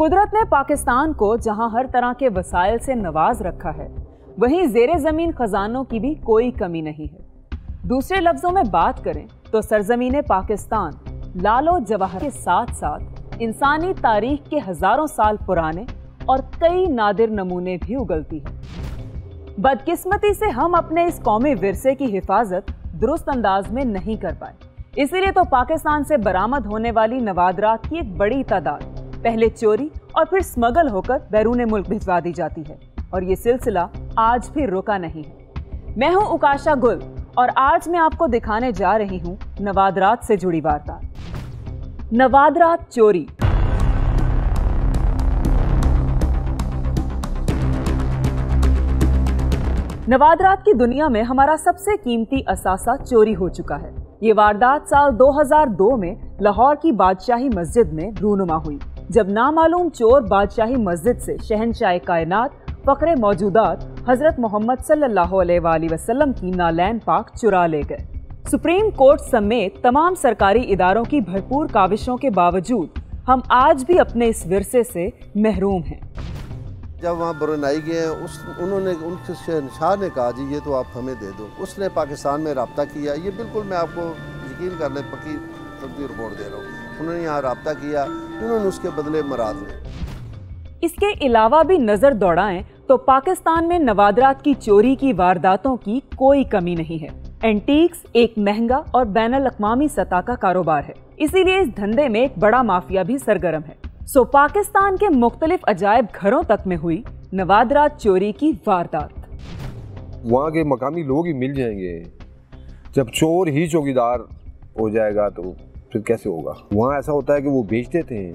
कुदरत ने पाकिस्तान को जहां हर तरह के वसाइल से नवाज रखा है, वहीं ज़ेरे ज़मीन खजानों की भी कोई कमी नहीं है। दूसरे लफ्जों में बात करें तो सरजमीन पाकिस्तान लालो जवाहर के साथ साथ इंसानी तारीख के हजारों साल पुराने और कई नादिर नमूने भी उगलती है। बदकिस्मती से हम अपने इस कौमी विरसे की हिफाजत दुरुस्त अंदाज में नहीं कर पाए, इसीलिए तो पाकिस्तान से बरामद होने वाली नवादरात की एक बड़ी तादाद पहले चोरी और फिर स्मगल होकर बैरून मुल्क भिजवा दी जाती है, और ये सिलसिला आज भी रुका नहीं है। मैं हूं उकाशा गुल और आज मैं आपको दिखाने जा रही हूं नवादरात से जुड़ी वारदात। नवादरात चोरी। नवादरात की दुनिया में हमारा सबसे कीमती असासा चोरी हो चुका है। ये वारदात साल 2002 में लाहौर की बादशाही मस्जिद में रूनुमा हुई, जब नामालूम चोर बादशाही मस्जिद से शहंशाह कायनात फखरे मौजूदात हजरत मोहम्मद सल्लल्लाहु अलैहि वसल्लम की नालैन पाक चुरा ले गए। सुप्रीम कोर्ट समेत तमाम सरकारी इदारों की भरपूर काविशों के बावजूद हम आज भी अपने इस विरसे से महरूम हैं। जब वहाँ बुरनाई गए उन्होंने उनके शहनशाह ने कहा जी ये तो आप हमें दे दो। उसने पाकिस्तान में रब्ता किया। ये बिल्कुल मैं आपको यकीन कर ले पक्की रिपोर्ट दे रहा हूँ। उन्होंने यहाँ रब्ता किया, उन्होंने उसके बदले मराद ले। इसके अलावा भी नजर दौड़ाएं तो पाकिस्तान में नवादरात की चोरी की वारदातों की कोई कमी नहीं है। एंटीक्स एक महंगा और बैनुल अक़वामी सतह का कारोबार है, इसीलिए इस धंधे में एक बड़ा माफिया भी सरगर्म है। पाकिस्तान के मुख्तलिफ अजायब घरों तक में हुई नवादरात चोरी की वारदात। वहाँ के मकामी लोग ही मिल जाएंगे। जब चोर ही चौकीदार हो जाएगा तो फिर कैसे होगा। वहाँ ऐसा होता है कि वो बेच देते हैं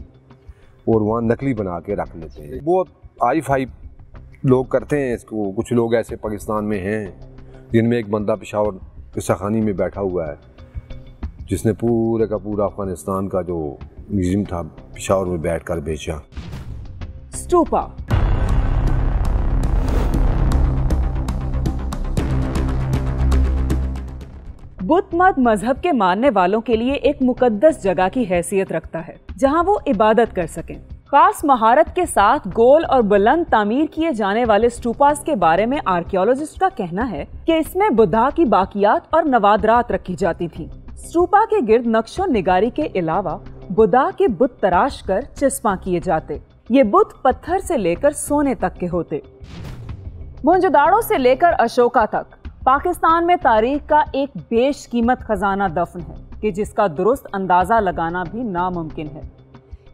और वहाँ नकली बना के रख लेते हैं। बहुत हाई फाई लोग करते हैं इसको। कुछ लोग ऐसे पाकिस्तान में हैं जिनमें एक बंदा पेशावर किस्साखानी में बैठा हुआ है, जिसने पूरे का पूरा अफगानिस्तान का जो म्यूजियम था पेशावर में बैठकर बेचा। स्टूपा। बुद्ध मत मजहब के मानने वालों के लिए एक मुकद्दस जगह की हैसियत रखता है, जहां वो इबादत कर सकें। खास महारत के साथ गोल और बुलंद तामीर किए जाने वाले स्टूपास के बारे में आर्कियोलॉजिस्ट का कहना है कि इसमें बुद्धा की बाकियात और नवादरात रखी जाती थी। स्टूपा के गिर्द नक्शो निगारी के अलावा बुद्धा के बुत तराश कर चस्पा किए जाते। ये बुत पत्थर से लेकर सोने तक के होते। मोहनजोदाड़ो से लेकर अशोका तक पाकिस्तान में तारीख का एक बेशकीमत खजाना दफन है कि जिसका दुरुस्त अंदाजा लगाना भी नामुमकिन है।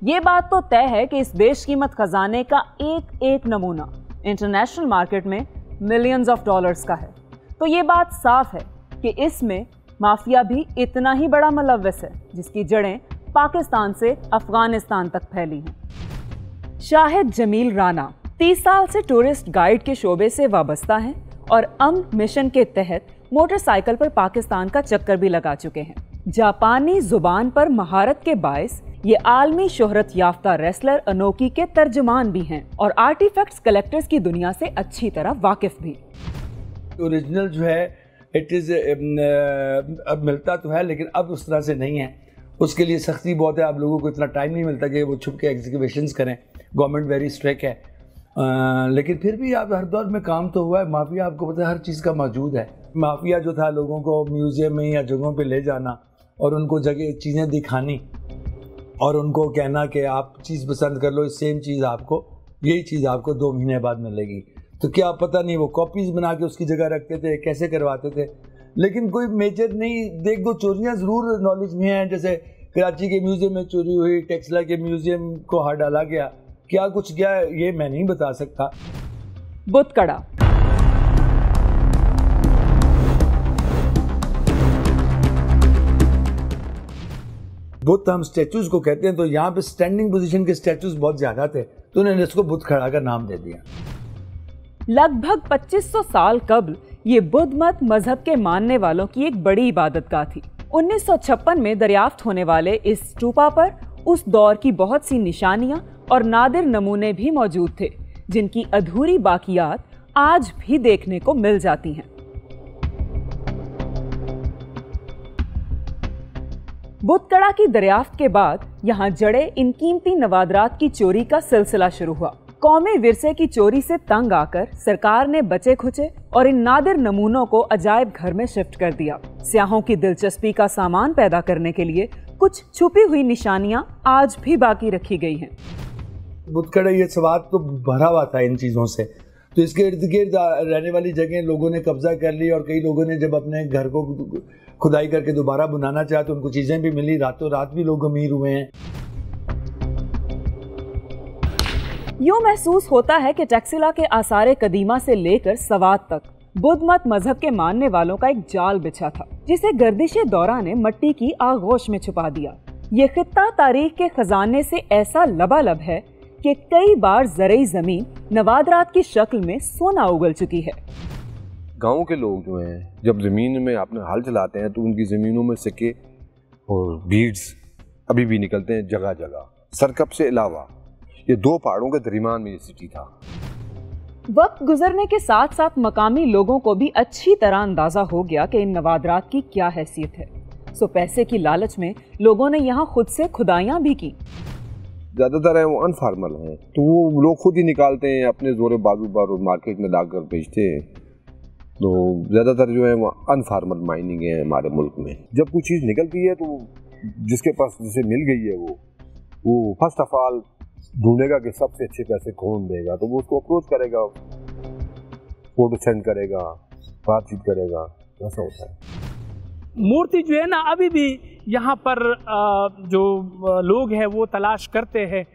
ये बात तो तय है कि इस बेशकीमत खजाने का एक एक नमूना इंटरनेशनल मार्केट में मिलियंस ऑफ डॉलर्स का है। तो ये बात साफ है कि इसमें माफिया भी इतना ही बड़ा मुलव्वस है जिसकी जड़ें पाकिस्तान से अफगानिस्तान तक फैली हैं। शाहिद जमील राना 30 साल से टूरिस्ट गाइड के शोबे से वाबस्ता हैं और मिशन के तहत मोटरसाइकिल पर पाकिस्तान का चक्कर भी लगा चुके हैं। जापानी जुबान पर महारत के बायस ये आलमी शोहरत याफ्ता रेसलर अनोकी के तर्जुमान भी हैं और आर्टिफैक्ट्स कलेक्टर्स की दुनिया से अच्छी तरह वाकिफ भी। ओरिजिनल जो है इट इज़ अब मिलता तो है, लेकिन अब उस तरह से नहीं है। उसके लिए सख्ती बहुत है। आप लोगों को इतना टाइम नहीं मिलता कि वो छुप के एग्जीक्यूशंस करें। गवर्नमेंट वेरी स्ट्रिक्ट है, लेकिन फिर भी आप हर दौर में काम तो हुआ है। माफिया आपको पता है हर चीज़ का मौजूद है। माफिया जो था लोगों को म्यूज़ियम में या जगहों पे ले जाना और उनको जगह चीज़ें दिखानी और उनको कहना कि आप चीज़ पसंद कर लो, सेम चीज़ आपको यही चीज़ आपको 2 महीने बाद मिलेगी। तो क्या पता नहीं वो कॉपीज़ बना के उसकी जगह रखते थे, कैसे करवाते थे, लेकिन कोई मेजर नहीं। 1-2 चोरियाँ ज़रूर नॉलेज में हैं, जैसे कराची के म्यूज़ियम में चोरी हुई, टेक्सला के म्यूज़ियम को हाथ डाला गया। क्या कुछ गया ये मैं नहीं बता सकता। बुतकड़ा। बुत हम स्टैचूज को कहते हैं, तो यहाँ पे स्टैंडिंग पोजीशन के स्टैचूज बहुत ज्यादा थे तो उन्होंने इसको बुतखड़ा का नाम दे दिया। लगभग 2500 साल कबल ये बुद्ध मत मजहब के मानने वालों की एक बड़ी इबादतगाह थी। 1956 में दरियाफ्त होने वाले इस स्टूपा पर उस दौर की बहुत सी निशानियां और नादिर नमूने भी मौजूद थे, जिनकी अधूरी बाकियात आज भी देखने को मिल जाती हैं। बुतकड़ा की दरियाफ्त के बाद यहाँ जड़े इन कीमती नवादरात की चोरी का सिलसिला शुरू हुआ। कौमी विरसे की चोरी से तंग आकर सरकार ने बचे खुचे और इन नादिर नमूनों को अजायब घर में शिफ्ट कर दिया। सियाहों की दिलचस्पी का सामान पैदा करने के लिए कुछ छुपी हुई निशानियां आज भी बाकी रखी गई हैं। बुतकड़ा ये स्वाद तो भरा हुआ था इन चीज़ों से, तो इसके इर्द गिर्द रहने वाली जगह लोगों ने कब्जा कर ली और कई लोगों ने जब अपने घर को खुदाई करके दोबारा बनाना चाहा तो उनको चीज़ें भी मिली, रातों रात भी लोग अमीर हुए हैं। यूं महसूस होता है कि टैक्सिला के आसारे कदीमा से लेकर सवात तक बुद्ध मत मजहब के मानने वालों का एक जाल बिछा था, जिसे गर्दिशे दौरा ने मिट्टी की आगोश में छुपा दिया। ये खित्ता तारीख के खजाने से ऐसा लबालब है कि कई बार ज़रई जमीन नवादरात की शक्ल में सोना उगल चुकी है। गाँव के लोग जो हैं जब ज़मीन में अपने हल चलाते हैं तो उनकी ज़मीनों में सिक्के और बीड्स अभी भी निकलते हैं जगह जगह। सरकप से अलावा ये दो पहाड़ों के दरमियान में ये सिटी था। वक्त गुजरने के साथ साथ मकामी लोगों को भी अच्छी तरह अंदाजा हो गया कि इन नवादरात की क्या हैसियत है। सो पैसे की लालच में लोगों ने यहाँ खुद से खुदाइयाँ भी की। ज़्यादातर है वो अनफार्मल हैं, तो वो लोग खुद ही निकालते हैं, अपने जोरे बाजू पर मार्केट में लाकर बेचते हैं। तो ज़्यादातर जो है वो अनफार्मल माइनिंग है हमारे मुल्क में। जब कोई चीज़ निकलती है तो जिसके पास जिसे मिल गई है वो फर्स्ट ऑफ ऑल ढूंढेगा कि सबसे अच्छे पैसे कौन देगा, तो वो उसको अप्रोच करेगा, फोटो सेंड करेगा, बातचीत करेगा, ऐसा होता है। मूर्ति जो है ना अभी भी यहाँ पर जो लोग हैं वो तलाश करते हैं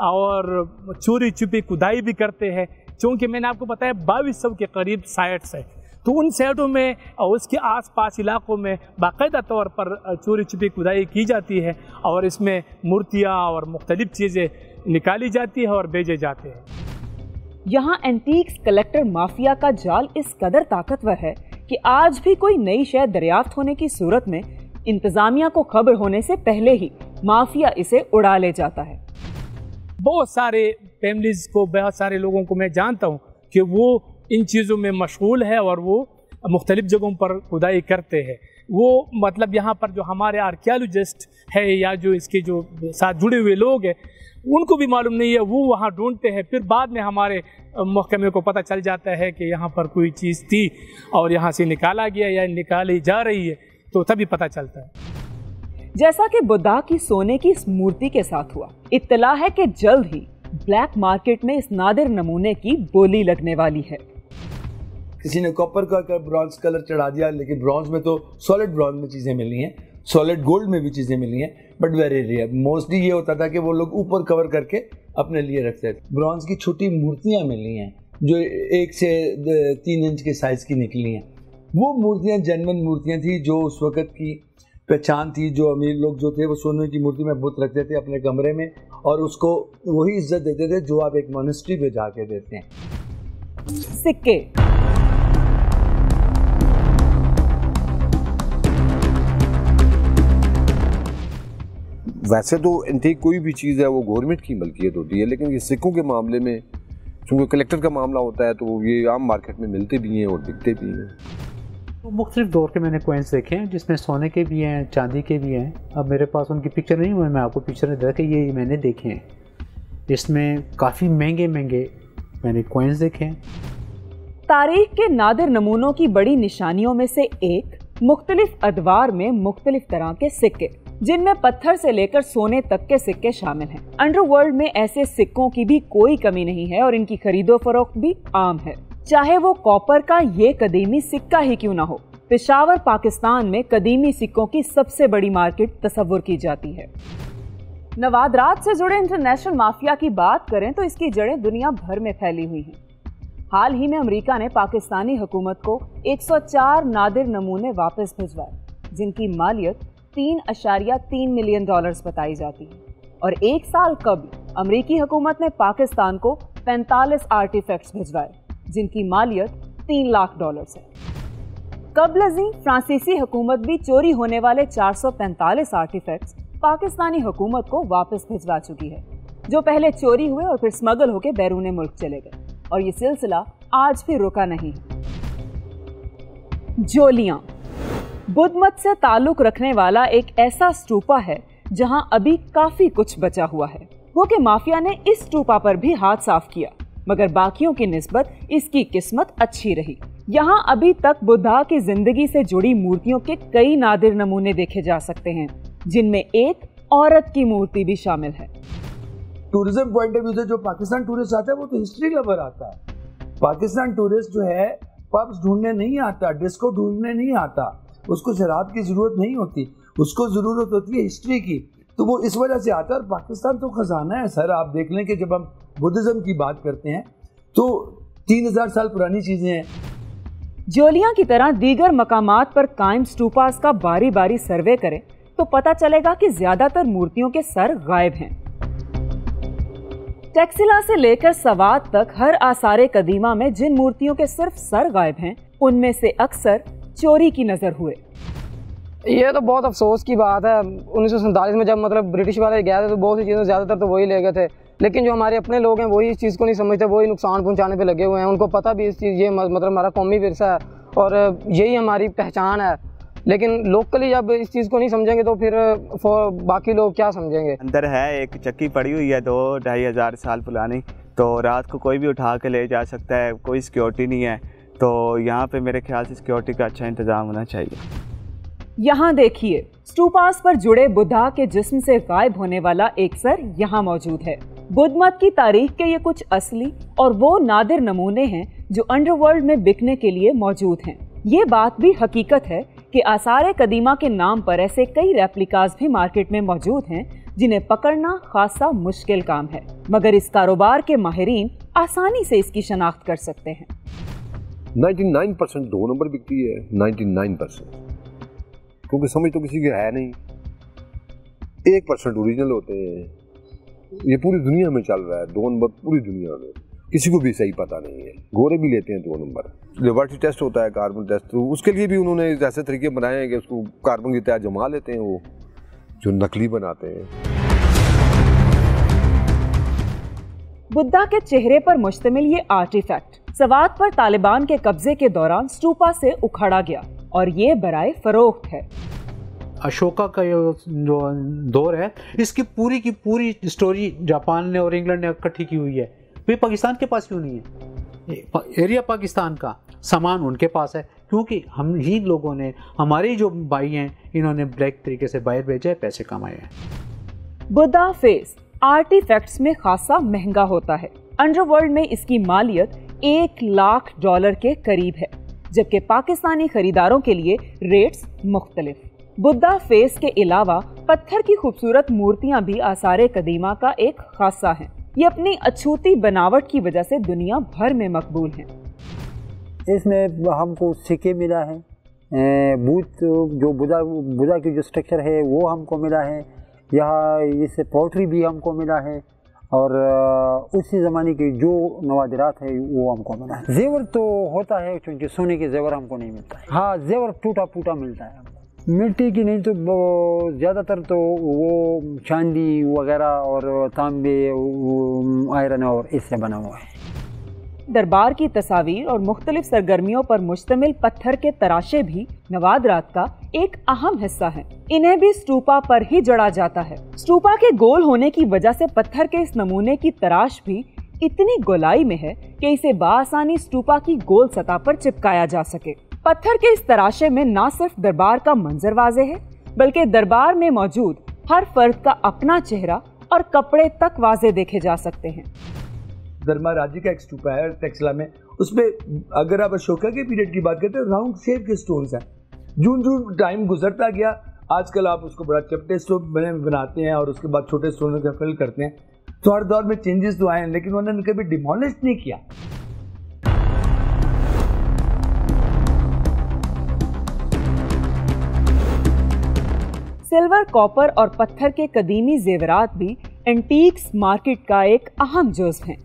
और चोरी छुपी खुदाई भी करते हैं, क्योंकि मैंने आपको बताया 2200 के करीब साइट्स है। तो उन साइटों में और उसके आसपास इलाकों में बाकायदा तौर पर चोरी छुपी खुदाई की जाती है और इसमें मूर्तियाँ और मुख्तलिफ चीज़ें निकाली जाती है और भेजे जाते हैं। यहाँ एंटीक्स कलेक्टर माफिया का जाल इस कदर ताकतवर है कि आज भी कोई नई शय दरियाफ्त होने की सूरत में इंतजामिया को खबर होने से पहले ही माफिया इसे उड़ा ले जाता है। बहुत सारे फैमिलीज को, बहुत सारे लोगों को मैं जानता हूँ कि वो इन चीज़ों में मशगूल है और वो मुख्तलिफ जगहों पर खुदाई करते हैं। वो मतलब यहाँ पर जो हमारे आर्कियोलॉजिस्ट है या जो इसके जो साथ जुड़े हुए लोग हैं उनको भी मालूम नहीं है, वो वहाँ ढूंढते हैं, फिर बाद में हमारे महकमे को पता चल जाता है कि यहाँ पर कोई चीज़ थी और यहाँ से निकाला गया या निकाली जा रही है, तो तभी पता चलता है। जैसा कि बुद्धा की सोने की इस मूर्ति के साथ हुआ, इत्तला है कि जल्द ही ब्लैक मार्केट में इस नादिर नमूने की बोली लगने वाली है। किसी ने कॉपर का ब्रॉन्ज कलर चढ़ा दिया, लेकिन ब्रॉन्ज में तो सॉलिड ब्रॉन्ज में चीज़ें मिली हैं, सॉलिड गोल्ड में भी चीज़ें मिली हैं, बट वेरी रेयर। मोस्टली ये होता था कि वो लोग ऊपर कवर करके अपने लिए रखते थे। ब्रॉन्ज की छोटी मूर्तियाँ मिली हैं जो 1 से 3 इंच के साइज़ की निकली हैं। वो मूर्तियाँ जेन्युइन मूर्तियाँ थी जो उस वक़्त की पहचान थी। जो अमीर लोग जो थे वो सोने की मूर्ति में बुत रखते थे अपने कमरे में और उसको वही इज्जत देते थे जो आप एक मोनेस्ट्री पे जाके देते हैं। सिक्के वैसे तो एंटीक कोई भी चीज़ है वो गवर्नमेंट की मलकियत होती है, लेकिन ये सिक्कों के मामले में चूँकि कलेक्टर का मामला होता है तो ये आम मार्केट में मिलते भी हैं और बिकते भी हैं। तो मुख्तलिफ दौर के मैंने कॉइन्स देखे हैं जिसमें सोने के भी हैं, चांदी के भी हैं। अब मेरे पास उनकी पिक्चर नहीं हुई, मैं आपको पिक्चर में देखा, ये मैंने देखे हैं। इसमें काफ़ी महंगे मैंने कॉइन्स देखे हैं। तारीख के नादिर नमूनों की बड़ी निशानियों में से एक मुख्तलिफ अदवार में मुख्तलिफ तरह के सिक्के, जिनमें पत्थर से लेकर सोने तक के सिक्के शामिल हैं। अंडरवर्ल्ड में ऐसे सिक्कों की भी कोई कमी नहीं है और इनकी खरीदो फरोख्त भी आम है, चाहे वो कॉपर का ये कदीमी सिक्का ही क्यों ना हो। पेशावर पाकिस्तान में कदीमी सिक्कों की सबसे बड़ी मार्केट तस्वुर की जाती है। नवादरात से जुड़े इंटरनेशनल माफिया की बात करें तो इसकी जड़ें दुनिया भर में फैली हुई हैं। हाल ही में अमेरिका ने पाकिस्तानी हुकूमत को 104 नादिर नमूने वापस भिजवाए, जिनकी मालियत $3.3 मिलियन बताई जाती है। और एक साल कबल अमेरिकी हुकूमत ने पाकिस्तान को 45 आर्टिफैक्ट्स भिजवाए, जिनकी मालियत $3 लाख है। कबल फ्रांसीसी हुकूमत भी चोरी होने वाले 445 आर्टिफैक्ट्स पाकिस्तानी हुकूमत को वापस भिजवा चुकी है, जो पहले चोरी हुए और फिर स्मगल होकर बैरून मुल्क चले गए, और ये सिलसिला आज भी रुका नहीं। जोलियां बुद्ध मत से ताल्लुक रखने वाला एक ऐसा स्टूपा है जहां अभी काफी कुछ बचा हुआ है। वो के माफिया ने इस स्टूपा पर भी हाथ साफ किया, मगर बाकियों की निस्बत इसकी किस्मत अच्छी रही। यहाँ अभी तक बुद्धा की जिंदगी से जुड़ी मूर्तियों के कई नादिर नमूने देखे जा सकते हैं, जिनमें एक औरत की मूर्ति भी शामिल है। टूरिज्म पॉइंट ऑफ व्यू से जो पाकिस्तान टूरिस्ट आता है वो तो हिस्ट्री लवर आता है। पाकिस्तान टूरिस्ट जो है पब्स ढूंढने नहीं आता, डिस्को ढूंढने नहीं आता, उसको शराब की जरूरत नहीं होती, उसको जरूरत होती है हिस्ट्री की, तो वो इस वजह से आता है। और पाकिस्तान तो खजाना है सर, आप देख लें कि जब हम बुद्धिज्म की बात करते हैं तो 3000 साल पुरानी चीजें हैं। जोलियां की तरह दीगर मकामात पर कायम स्टूपास का बारी बारी सर्वे करें तो पता चलेगा कि ज्यादातर मूर्तियों के सर गायब हैं। टेक्सिला से लेकर सवात तक हर आसारे कदीमा में जिन मूर्तियों के सिर्फ सर गायब हैं, उनमें से अक्सर चोरी की नजर हुए। ये तो बहुत अफसोस की बात है। 1947 में जब मतलब ब्रिटिश वाले गए थे तो बहुत सी चीज़ें ज़्यादातर तो वही ले गए थे, लेकिन जो हमारे अपने लोग हैं वही इस चीज़ को नहीं समझते, वही नुकसान पहुंचाने पे लगे हुए हैं। उनको पता भी इस चीज़ ये मतलब हमारा कौमी विरसा है और यही हमारी पहचान है, लेकिन लोकली जब इस चीज़ को नहीं समझेंगे तो फिर बाकी लोग क्या समझेंगे। अंदर है एक चक्की पड़ी हुई है 2-2.5 हज़ार साल पुरानी, तो रात को कोई भी उठा के ले जा सकता है, कोई सिक्योरिटी नहीं है, तो यहाँ पे मेरे ख्याल से सिक्योरिटी का अच्छा इंतजाम होना चाहिए। यहाँ देखिए, स्टूपास पर जुड़े बुद्धा के जिस्म से गायब होने वाला एक सर यहाँ मौजूद है। बुद्ध मत की तारीख के ये कुछ असली और वो नादिर नमूने हैं जो अंडरवर्ल्ड में बिकने के लिए मौजूद हैं। ये बात भी हकीकत है कि आसारे कदीमा के नाम पर ऐसे कई रेप्लिकास भी मार्केट में मौजूद हैं जिन्हें पकड़ना खासा मुश्किल काम है, मगर इस कारोबार के माहिरीन आसानी से इसकी शनाख्त कर सकते हैं। 99% 2 नंबर बिकती है, 99%, क्योंकि समझ तो किसी की है नहीं। 1% ओरिजिनल होते हैं। ये पूरी दुनिया में चल रहा है 2 नंबर, पूरी दुनिया में किसी को भी सही पता नहीं है। गोरे भी लेते हैं 2 नंबर। लेबोरेटरी टेस्ट होता है, कार्बन टेस्ट, तो उसके लिए भी उन्होंने ऐसे तरीके बनाए हैं कि उसको कार्बन की तह जमा लेते हैं वो जो नकली बनाते हैं। बुद्धा के चेहरे पर मुश्तमिल ये आर्टिफैक्ट सवात पर तालिबान के कब्जे के दौरान स्टूपा से उखाड़ा गया और ये बराए फरोख्त है। अशोका का जो दौर है, इसकी पूरी की पूरी स्टोरी जापान ने और इंग्लैंड ने इकट्ठी की हुई है। वे पाकिस्तान के पास क्यों नहीं है? एरिया पाकिस्तान का सामान उनके पास है, क्योंकि हम ही लोगों ने, हमारे जो भाई हैं, इन्होंने ब्लैक तरीके से बाहर भेजा है, पैसे कमाए हैं। बुद्धा फेस आर्टिफैक्ट्स में खासा महंगा होता है। अंडरवर्ल्ड में इसकी मालियत $1 लाख के करीब है, जबकि पाकिस्तानी खरीदारों के लिए रेट्स मुख्तलिफ। बुद्धा फेस के अलावा पत्थर की खूबसूरत मूर्तियां भी आसारे कदीमा का एक खासा है। ये अपनी अछूती बनावट की वजह से दुनिया भर में मकबूल हैं। इसमें हमको सिक्के मिला है, बूथ जो बुद्धा की जो स्ट्रक्चर है वो हमको मिला है, यहाँ इससे पोट्री भी हमको मिला है, और उसी ज़माने की जो नवादिरात है वो हमको मिला है। जेवर तो होता है, क्योंकि सोने के जेवर हमको नहीं मिलता है। हाँ, जेवर टूटा फूटा मिलता है हमको। मिट्टी की नहीं तो ज़्यादातर तो वो चांदी वगैरह और तांबे, आयरन और इससे बना हुआ है। दरबार की तस्वीर और मुख्तलिफ सरगर्मियों पर मुश्तमिल पत्थर के तराशे भी नवादरात का एक अहम हिस्सा हैं। इन्हें भी स्टूपा पर ही जड़ा जाता है। स्टूपा के गोल होने की वजह से पत्थर के इस नमूने की तराश भी इतनी गोलाई में है कि इसे बासानी स्टूपा की गोल सतह पर चिपकाया जा सके। पत्थर के इस तराशे में न सिर्फ दरबार का मंजर वाज़े है, बल्कि दरबार में मौजूद हर फर्द का अपना चेहरा और कपड़े तक वाज़े देखे जा सकते हैं। धर्मा राजी का एक स्टूपा है टेक्सला में, उसमें अगर आप अशोका के पीरियड की बात करते हैं, राउंड शेप के स्टोन्स हैं। जून टाइम गुजरता गया, आजकल आप उसको बड़ा चपटे स्टोन बनाते हैं और उसके बाद छोटे स्टोनों का फिल करते हैं। तो हर दौर में चेंजेस तो आए हैं, लेकिन उन्होंने कभी डिमोलिश नहीं किया। सिल्वर, कॉपर और पत्थर के कदीमी जेवरात भी एंटीक्स मार्केट का एक अहम जुज़्व हैं।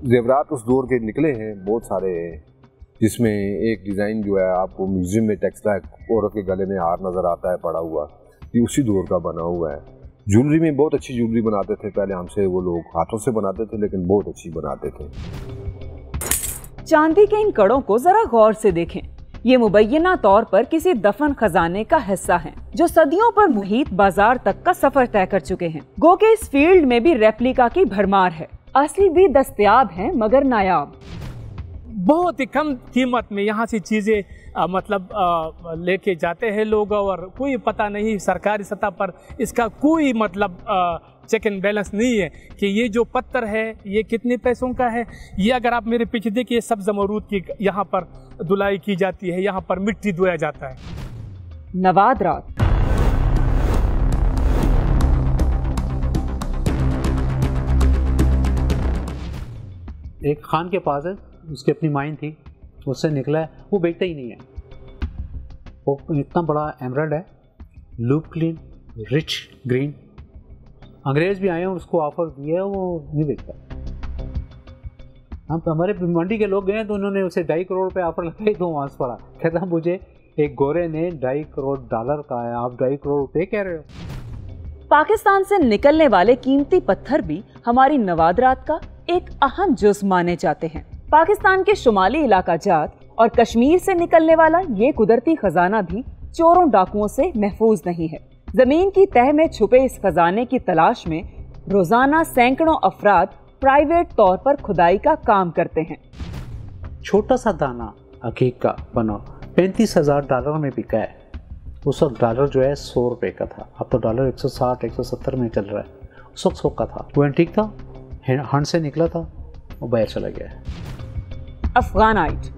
जेवरात उस दौर के निकले हैं, बहुत सारे हैं, जिसमें एक डिज़ाइन जो है आपको म्यूजियम में टेक्सला औरत के गले में हार नज़र आता है पड़ा हुआ, ये उसी दौर का बना हुआ है। ज्वेलरी में बहुत अच्छी ज्वेलरी बनाते थे पहले हमसे वो लोग, हाथों से बनाते थे लेकिन बहुत अच्छी बनाते थे। चांदी के इन कड़ों को जरा गौर से देखें। ये मुबैना तौर पर किसी दफन खजाने का हिस्सा हैं, जो सदियों पर मुहित बाजार तक का सफर तय कर चुके हैं। गो के इस फील्ड में भी रेप्लिका की भरमार है। असली भी दस्तयाब हैं मगर नायाब। बहुत ही कम कीमत में यहाँ से चीज़ें लेके जाते हैं लोग, और कोई पता नहीं सरकारी सतह पर इसका कोई चेक एंड बैलेंस नहीं है कि ये जो पत्थर है ये कितने पैसों का है। ये अगर आप मेरे पीछे देखिए, सब्ज अमरूद की यहाँ पर धुलाई की जाती है, यहाँ पर मिट्टी धोया जाता है। नवादरात एक खान के पास है, उसकी अपनी माइन थी, उससे निकला है, वो बेचता ही नहीं है। वो इतना बड़ा एमराल्ड है, लूप क्लीन, रिच ग्रीन। अंग्रेज भी आए हैं, उसको ऑफर दिया है, वो नहीं बेचता। हम हमारे मंडी के लोग गए तो उन्होंने उसे $2.5 करोड़ पे ऑफर लगाई, तो वहाँ से पड़ा। कहता मुझे एक गोरे ने $2.5 करोड़ का है, आप $2.5 करोड़ रुपये कह रहे हो। पाकिस्तान से निकलने वाले कीमती पत्थर भी हमारी नवादरात का एक अहम जुज़ माने जाते हैं। पाकिस्तान के शुमाली इलाका जात और कश्मीर से निकलने वाला ये कुदरती खजाना भी चोरों डाकुओं से महफूज नहीं है। जमीन की तह में छुपे इस खजाने की तलाश में रोजाना सैकड़ों अफराद प्राइवेट तौर पर खुदाई का काम करते हैं। छोटा सा दाना अकीक का बना $35,000 में बिका है। उस वक्त डॉलर जो है $100 का था, अब तो डॉलर 160 170 में चल रहा है। उस वक्त 100 का था, वो एंटीक था, हंड से निकला था, वो बाहर चला गया है। अफगानाइट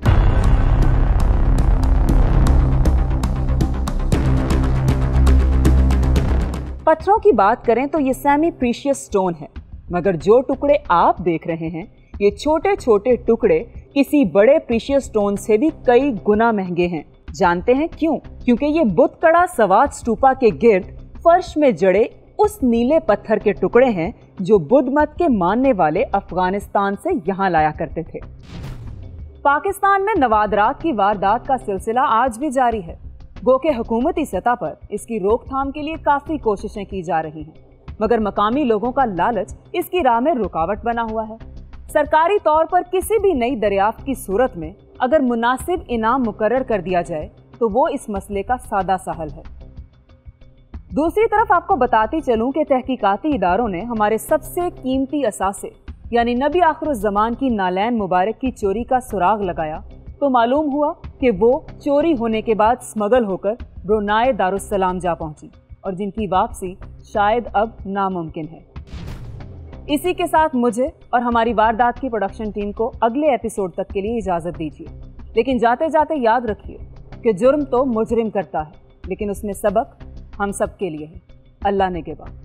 पत्थरों की बात करें तो ये सेमी प्रीशियस स्टोन है, मगर जो टुकड़े आप देख रहे हैं ये छोटे छोटे टुकड़े किसी बड़े प्रीशियस स्टोन से भी कई गुना महंगे हैं। जानते हैं क्यों? क्योंकि ये बुतकड़ा सवाद स्तूपा के गिर्द फर्श में जड़े उस नीले पत्थर के टुकड़े हैं जो बुद्ध मत के मानने वाले अफगानिस्तान से यहाँ लाया करते थे। पाकिस्तान में नवादरात की वारदात का सिलसिला आज भी जारी है। गो के हुकूमती सतह पर इसकी रोकथाम के लिए काफी कोशिशें की जा रही हैं, मगर मकामी लोगों का लालच इसकी राह में रुकावट बना हुआ है। सरकारी तौर पर किसी भी नई दरियाफ्त की सूरत में अगर मुनासिब इनाम मुकर्रर कर दिया जाए तो वो इस मसले का सादा सा हल है। दूसरी तरफ आपको बताती चलूं कि तहकीकाती इदारों ने हमारे सबसे कीमती असासे यानी नबी आखिरुज़्ज़मान की नालैन मुबारक की चोरी का सुराग लगाया तो मालूम हुआ कि वो चोरी होने के बाद स्मगल होकर ब्रुनाई दारुस्सलाम जा पहुंची और जिनकी वापसी शायद अब नामुमकिन है। इसी के साथ मुझे और हमारी वारदात की प्रोडक्शन टीम को अगले एपिसोड तक के लिए इजाज़त दीजिए, लेकिन जाते जाते याद रखिए कि जुर्म तो मुजरिम करता है, लेकिन उसमें सबक हम सब के लिए है। अल्लाह ने के बाद।